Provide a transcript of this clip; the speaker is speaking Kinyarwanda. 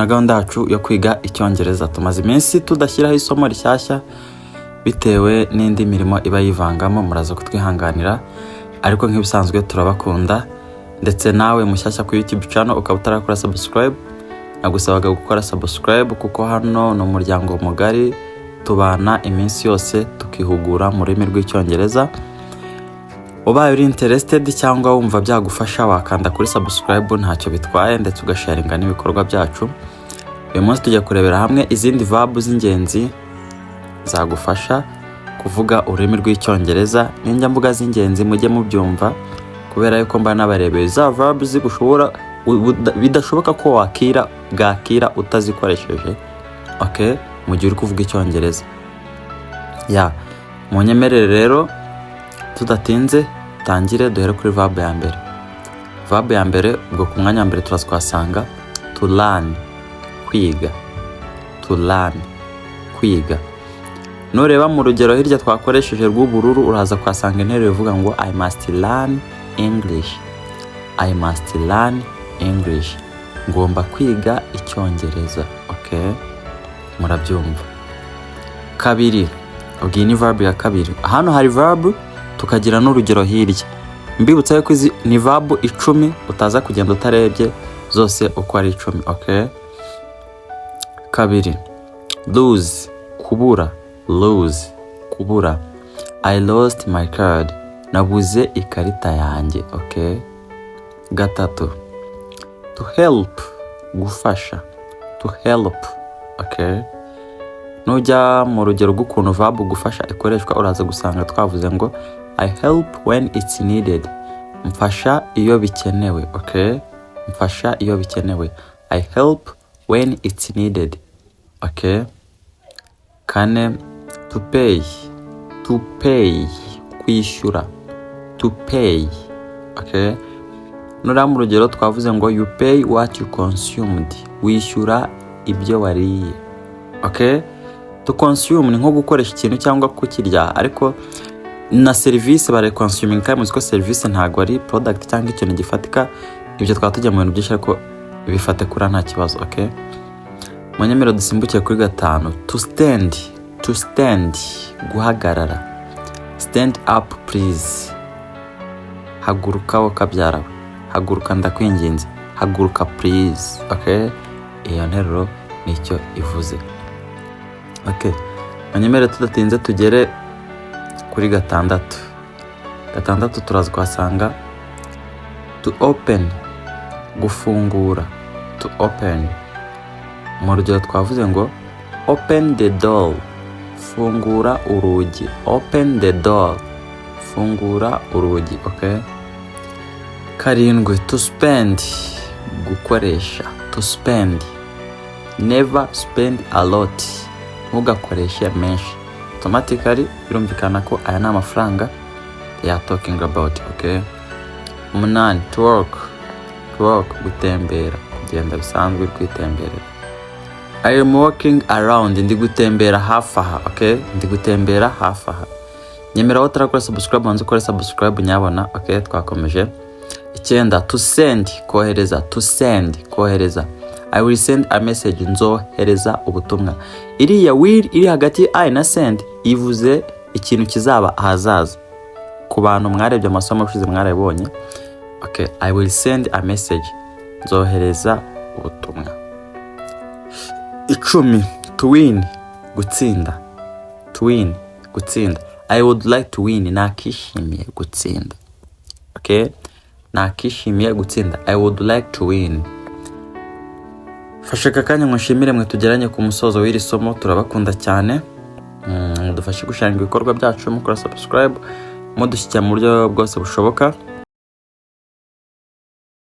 na gahunda yacu yo kwiga Icyongereza. Tumaze iminsi tudashyiraho isomo rishyashya bitewe n'indi mirimo iba yivangamo, muraza kutwihanganira, ariko nk'ibisanzwe turabakunda. Ndetse nawe mushyashya ku YouTube channel ukaba utarakora subscribe, nagusabaga gukora subscribe kuko hano no umuryango mugari tubana iminsi yose tukihugura mu rurimi rw'Icyongereza. Ubaye uri interested cyangwa wumva byagufasha wakanda kuri subscribe, ntacyo bitwaye, ndetse ugasharinga n'ibikorwa byacu. Uyu munsi tujya kurebera hamwe izindi verb z'ingenzi zagufasha kuvuga ururimi rw'Icyongereza. Ninjya mvuga z'ingenzi mujye mubyumva, kubera yuko mba nabarebeye za verb zigushobora bidashoboka ko bwakira utazikoresheje. Okay, mu gihe uri kuvuga Icyongereza. Munyemerere rero tudatinze tangire duhere kuri verb ya mbere. Verb ya mbere ubwo ku mwanya mbere turazwasanga to learn, kwiga. To learn, kwiga. Nureba mu rugero hirya twakoresheje rw'ubururu uraza kwasanga interuro ivuga ngo I must learn English. I must learn English. Ngomba kwiga Icyongereza. Okay, murabyumva. Kabiri, ubwo ni verb ya kabiri. Hano hari verb tukagira n'urugero hirya. Mbibutsa yuko izi ni verb 10 utaza kugenda utarebye zose uko ari 10. Okay, kabiri, lose, kubura. Lose, kubura. I lost my card. Nabuze ikarita yanjye. Okay, gatatu, to help, gufasha. To help. Okay, nujya mu rugero rw'ukuntu verb gufasha ikoreshwa uraza gusanga twavuze ngo I help when it's needed. Mfasha iyo bikenewe. Okay, mfasha iyo bikenewe. I help when it's needed. Okay, kane, to pay. To pay, kwishyura. To pay. Okay, nura mu rugero twavuze ngo you pay what you consumed. Wishyura ibyo wariye. Okay, to consume ni nko gukoresha ikintu cyangwa kukirya, ariko na service bare consuming time ko service ntago ari product cyangwa ikintu gifatika. Ibyo twatujya mu bintu byinshi ariko bifate kuri nta kibazo. Okay, munyemero dusimbukiye kuri gatanu, to stand. To stand, guhagarara. Stand up please. Haguruka wakabyarawe. Haguruka ndakwinginze. Haguruka please. Okay, iyo nteruro nicyo ivuze. Okay, munyemere tudatinze tugere kuri gatandatu. Gatandatu turazwasanga to open, gufungura. To open. Mu rugero twavuze ngo open the door. Fungura urugi. Open the door. Fungura urugi. Okay, karindwi, to spend, gukoresha. To spend. Never spend a lot. Ntugakoreshe menshi. Automatically birumvikana ko aya ni amafaranga ya talking about. Okay, umunani, to work. To work, gutembera, kugenda bisanzwe kwitemberera. I am walking around, ndi gutembera hafi aha. Okay, ndi gutembera hafi aha. Nyemera utarakora subscribe wanze ukore subscribe nyabona. Okay, twakomeje. Icyenda, to send, kohereza. To send, kohereza. I will send a message, nzohereza ubutumwa. Iriya will iri hagati I na send ivuze ikintu kizaba ahazaza. Ku bantu mwarebye amasomo ushize mwarabonye. Okay, I will send a message, nzohereza ubutumwa. 10, to win, gutsinda. To win, gutsinda. I would like to win, nakishimiye gutsinda. Okay, nakishimiye gutsinda. I would like to win. Fashaka kanya nkushimire mwe tugeranye ku musozo w'iri somo, turabakunda cyane. Dufashe gusharinga ibikorwa byacu, mukora subscribe, mudushyikira mu buryo bwose bushoboka.